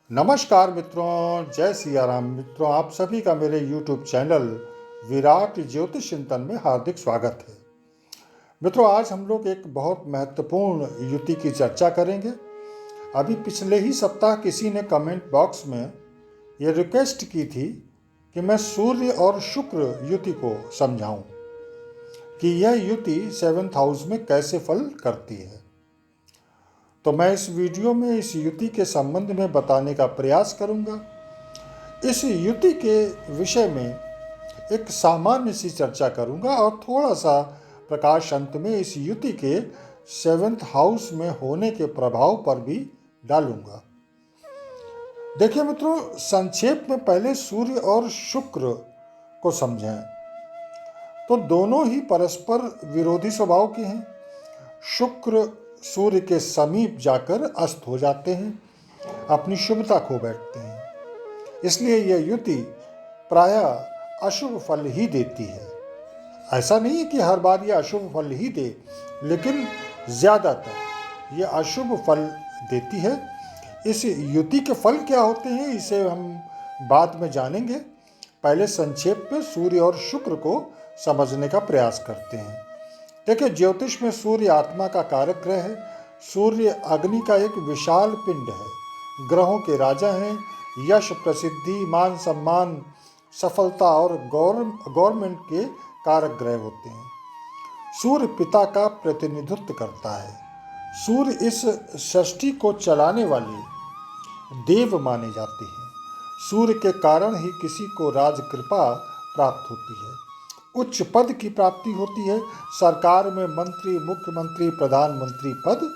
नमस्कार मित्रों, जय सिया राम। मित्रों, आप सभी का मेरे YouTube चैनल विराट ज्योतिष चिंतन में हार्दिक स्वागत है। मित्रों, आज हम लोग एक बहुत महत्वपूर्ण युति की चर्चा करेंगे। अभी पिछले ही सप्ताह किसी ने कमेंट बॉक्स में ये रिक्वेस्ट की थी कि मैं सूर्य और शुक्र युति को समझाऊं कि यह युति 7th हाउस में कैसे फल करती है। तो मैं इस वीडियो में इस युति के संबंध में बताने का प्रयास करूंगा। इस युति के विषय में एक सामान्य सी चर्चा करूंगा और थोड़ा सा प्रकाश अंत में इस युति के 7th हाउस में होने के प्रभाव पर भी डालूंगा। देखिए मित्रों, संक्षेप में पहले सूर्य और शुक्र को समझें तो दोनों ही परस्पर विरोधी स्वभाव के हैं। शुक्र सूर्य के समीप जाकर अस्त हो जाते हैं, अपनी शुभता खो बैठते हैं। इसलिए यह युति प्रायः अशुभ फल ही देती है। ऐसा नहीं है कि हर बार यह अशुभ फल ही दे, लेकिन ज़्यादातर यह अशुभ फल देती है। इस युति के फल क्या होते हैं इसे हम बाद में जानेंगे। पहले संक्षेप में सूर्य और शुक्र को समझने का प्रयास करते हैं। देखिए, ज्योतिष में सूर्य आत्मा का कारक ग्रह है। सूर्य अग्नि का एक विशाल पिंड है, ग्रहों के राजा हैं। यश, प्रसिद्धि, मान सम्मान, सफलता और गवर्नमेंट के कारक ग्रह होते हैं। सूर्य पिता का प्रतिनिधित्व करता है। सूर्य इस सृष्टि को चलाने वाले देव माने जाते हैं। सूर्य के कारण ही किसी को राजकृपा प्राप्त होती है, उच्च पद की प्राप्ति होती है। सरकार में मंत्री, मुख्यमंत्री, प्रधानमंत्री पद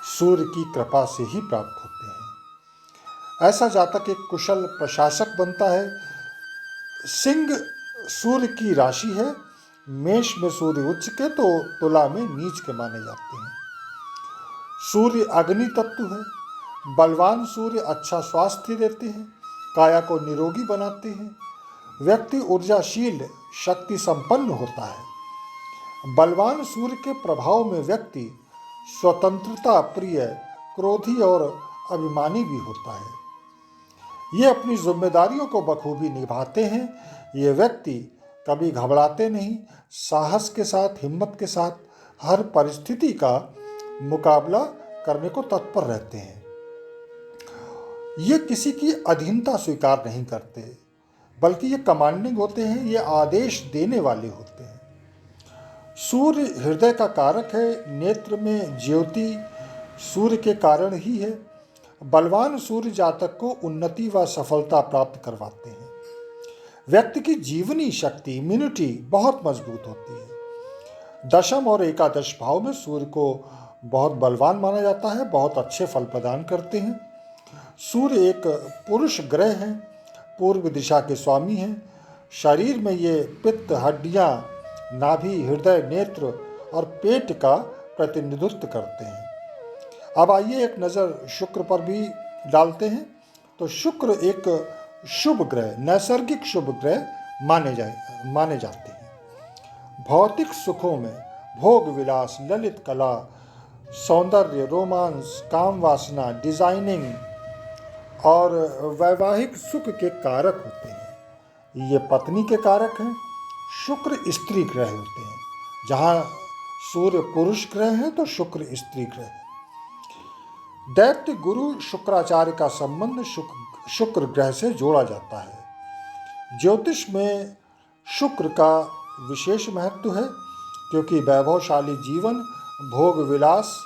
सूर्य की कृपा से ही प्राप्त होते हैं। ऐसा जातक एक कुशल प्रशासक बनता है। सिंह सूर्य की राशि है। मेष में सूर्य उच्च के तो तुला में नीच के माने जाते हैं। सूर्य अग्नि तत्व है। बलवान सूर्य अच्छा स्वास्थ्य देते हैं, काया को निरोगी बनाते हैं। व्यक्ति ऊर्जाशील, शक्ति संपन्न होता है। बलवान सूर्य के प्रभाव में व्यक्ति स्वतंत्रता प्रिय, क्रोधी और अभिमानी भी होता है। ये अपनी जिम्मेदारियों को बखूबी निभाते हैं। ये व्यक्ति कभी घबराते नहीं, साहस के साथ, हिम्मत के साथ हर परिस्थिति का मुकाबला करने को तत्पर रहते हैं। ये किसी की अधीनता स्वीकार नहीं करते, बल्कि ये कमांडिंग होते हैं, ये आदेश देने वाले होते हैं। सूर्य हृदय का कारक है। नेत्र में ज्योति सूर्य के कारण ही है। बलवान सूर्य जातक को उन्नति व सफलता प्राप्त करवाते हैं। व्यक्ति की जीवनी शक्ति, इम्यूनिटी बहुत मजबूत होती है। दशम और एकादश भाव में सूर्य को बहुत बलवान माना जाता है, बहुत अच्छे फल प्रदान करते हैं। सूर्य एक पुरुष ग्रह है, पूर्व दिशा के स्वामी हैं। शरीर में ये पित्त, हड्डियां, नाभि, हृदय, नेत्र और पेट का प्रतिनिधित्व करते हैं। अब आइए एक नज़र शुक्र पर भी डालते हैं। तो शुक्र एक शुभ ग्रह, नैसर्गिक शुभ ग्रह माने जाते हैं। भौतिक सुखों में भोग विलास, ललित कला, सौंदर्य, रोमांस, काम वासना, डिजाइनिंग और वैवाहिक सुख के कारक होते हैं। ये पत्नी के कारक हैं। शुक्र स्त्री ग्रह होते हैं। जहाँ सूर्य पुरुष ग्रह है तो शुक्र स्त्री ग्रह है। दैत्य गुरु शुक्राचार्य का संबंध शुक्र ग्रह से जोड़ा जाता है। ज्योतिष में शुक्र का विशेष महत्व है, क्योंकि वैभवशाली जीवन, भोग विलास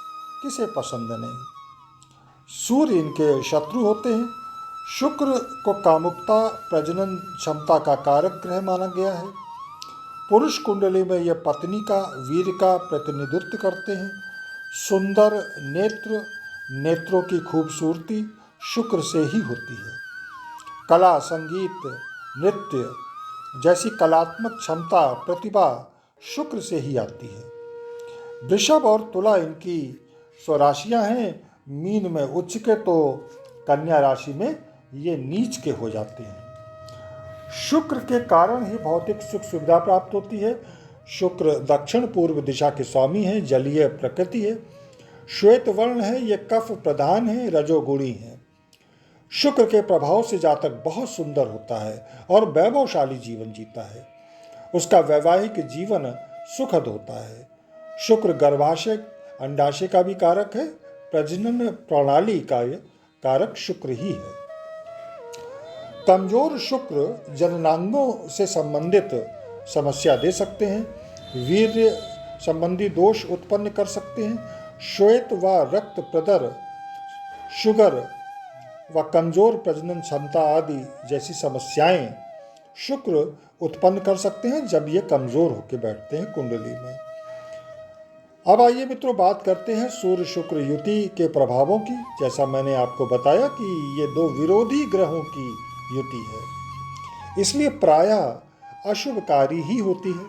किसे पसंद नहीं। सूर्य इनके शत्रु होते हैं। शुक्र को कामुकता, प्रजनन क्षमता का कारक ग्रह माना गया है। पुरुष कुंडली में यह पत्नी का, वीर का प्रतिनिधित्व करते हैं। सुंदर नेत्र, नेत्रों की खूबसूरती शुक्र से ही होती है। कला, संगीत, नृत्य जैसी कलात्मक क्षमता, प्रतिभा शुक्र से ही आती है। वृषभ और तुला इनकी स्वराशियां हैं। मीन में उच्च के तो कन्या राशि में ये नीच के हो जाते हैं। शुक्र के कारण ही भौतिक सुख सुविधा प्राप्त होती है। शुक्र दक्षिण पूर्व दिशा के स्वामी हैं, जलीय प्रकृति है, श्वेत वर्ण है, ये कफ प्रधान है, रजोगुणी है। शुक्र के प्रभाव से जातक बहुत सुंदर होता है और वैभवशाली जीवन जीता है। उसका वैवाहिक जीवन सुखद होता है। शुक्र गर्भाशय अंडाशय का भी कारक है। प्रजनन प्रणाली का कारक शुक्र ही है। कमजोर शुक्र जननांगों से संबंधित समस्या दे सकते हैं। वीर्य संबंधी दोष उत्पन्न कर सकते हैं। श्वेत व रक्त प्रदर, शुगर व कमजोर प्रजनन क्षमता आदि जैसी समस्याएं शुक्र उत्पन्न कर सकते हैं जब ये कमजोर होकर बैठते हैं कुंडली में। अब आइए मित्रों, बात करते हैं सूर्य शुक्र युति के प्रभावों की। जैसा मैंने आपको बताया कि ये दो विरोधी ग्रहों की युति है, इसलिए प्रायः अशुभकारी ही होती है।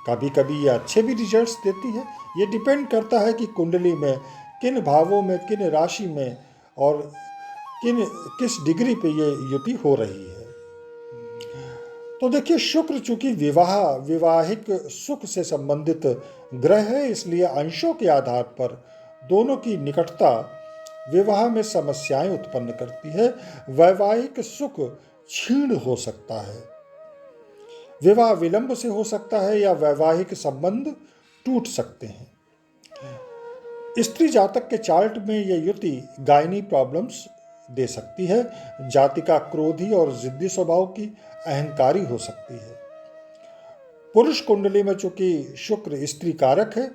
कभी कभी ये अच्छे भी रिजल्ट्स देती है। ये डिपेंड करता है कि कुंडली में किन भावों में, किन राशि में और किस डिग्री पे ये युति हो रही है। तो देखिए, शुक्र चूंकि विवाहिक सुख से संबंधित ग्रह है, इसलिए अंशों के आधार पर दोनों की निकटता विवाह में समस्याएं उत्पन्न करती है। वैवाहिक सुख क्षीण हो सकता है, विवाह विलंब से हो सकता है या वैवाहिक संबंध टूट सकते हैं। स्त्री जातक के चार्ट में यह युति गायनी प्रॉब्लम्स दे सकती है। जातिका क्रोधी और जिद्दी स्वभाव की, अहंकारी हो सकती है। पुरुष कुंडली में चूंकि शुक्र स्त्री कारक है,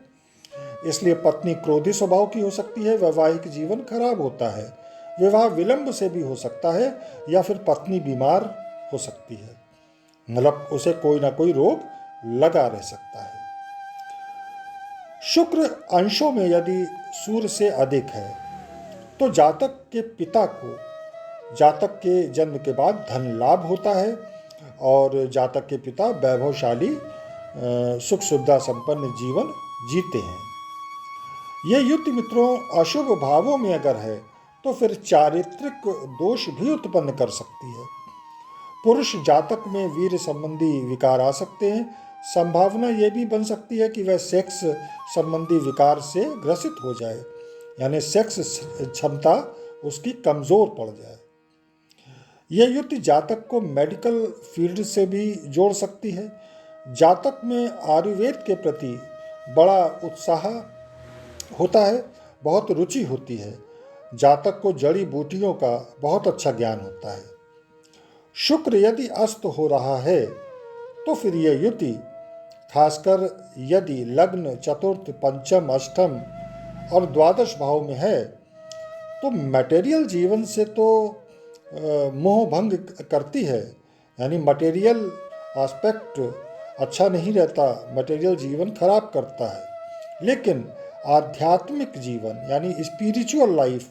इसलिए पत्नी क्रोधी स्वभाव की हो सकती है। वैवाहिक जीवन खराब होता है। विवाह विलंब से भी हो सकता है या फिर पत्नी बीमार हो सकती है, मतलब उसे कोई ना कोई रोग लगा रह सकता है। शुक्र अंशों में यदि सूर्य से अधिक है तो जातक के पिता को जातक के जन्म के बाद धन लाभ होता है और जातक के पिता वैभवशाली सुख सुविधा संपन्न जीवन जीते हैं। ये युति मित्रों अशुभ भावों में अगर है तो फिर चारित्रिक दोष भी उत्पन्न कर सकती है। पुरुष जातक में वीर्य संबंधी विकार आ सकते हैं। संभावना यह भी बन सकती है कि वह सेक्स संबंधी विकार से ग्रसित हो जाए, यानी सेक्स क्षमता उसकी कमजोर पड़ जाए। यह युति जातक को मेडिकल फील्ड से भी जोड़ सकती है। जातक में आयुर्वेद के प्रति बड़ा उत्साह होता है, बहुत रुचि होती है। जातक को जड़ी बूटियों का बहुत अच्छा ज्ञान होता है। शुक्र यदि अस्त हो रहा है तो फिर यह युति, खासकर यदि लग्न चतुर्थ पंचम अष्टम और द्वादश भाव में है, तो मटेरियल जीवन से तो मोह भंग करती है, यानी मटेरियल एस्पेक्ट अच्छा नहीं रहता, मटेरियल जीवन खराब करता है। लेकिन आध्यात्मिक जीवन यानी स्पिरिचुअल लाइफ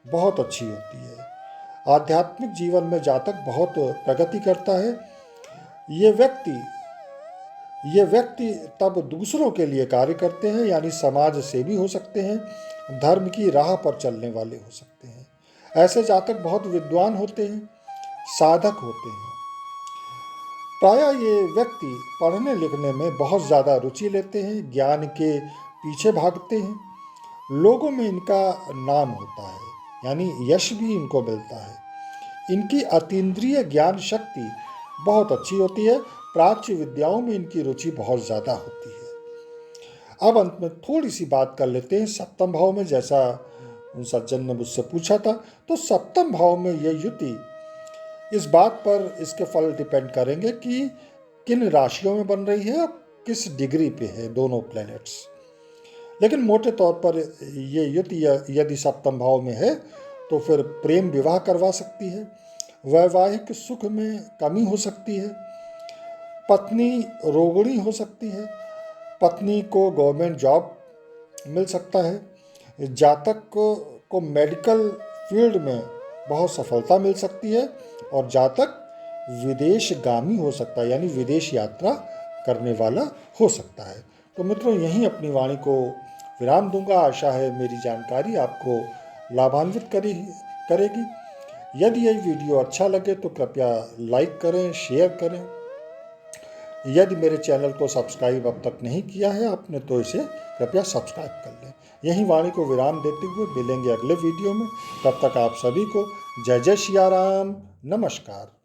बहुत अच्छी होती है। आध्यात्मिक जीवन में जातक बहुत प्रगति करता है। ये व्यक्ति तब दूसरों के लिए कार्य करते हैं, यानी समाज सेवी हो सकते हैं, धर्म की राह पर चलने वाले हो सकते हैं। ऐसे जातक बहुत विद्वान होते हैं, साधक होते हैं। प्रायः ये व्यक्ति पढ़ने लिखने में बहुत ज़्यादा रुचि लेते हैं, ज्ञान के पीछे भागते हैं। लोगों में इनका नाम होता है, यानी यश भी इनको मिलता है। इनकी अतीन्द्रिय ज्ञान शक्ति बहुत अच्छी होती है। प्राच्य विद्याओं में इनकी रुचि बहुत ज़्यादा होती है। अब अंत में थोड़ी सी बात कर लेते हैं सप्तम भाव में। जैसा उन सज्जन ने मुझसे पूछा था, तो सप्तम भाव में यह युति, इस बात पर इसके फल डिपेंड करेंगे कि किन राशियों में बन रही है और किस डिग्री पे है दोनों प्लैनेट्स। लेकिन मोटे तौर पर ये युति यदि सप्तम भाव में है तो फिर प्रेम विवाह करवा सकती है। वैवाहिक सुख में कमी हो सकती है। पत्नी रोगिणी हो सकती है। पत्नी को गवर्नमेंट जॉब मिल सकता है। जातक को मेडिकल फील्ड में बहुत सफलता मिल सकती है और जातक विदेशगामी हो सकता है, यानी विदेश यात्रा करने वाला हो सकता है। तो मित्रों, यहीं अपनी वाणी को विराम दूंगा। आशा है मेरी जानकारी आपको लाभान्वित करेगी। यदि यह वीडियो अच्छा लगे तो कृपया लाइक करें, शेयर करें। यदि मेरे चैनल को सब्सक्राइब अब तक नहीं किया है आपने, तो इसे कृपया सब्सक्राइब कर लें। यही वाणी को विराम देते हुए मिलेंगे अगले वीडियो में। तब तक आप सभी को जय जय सिया राम, नमस्कार।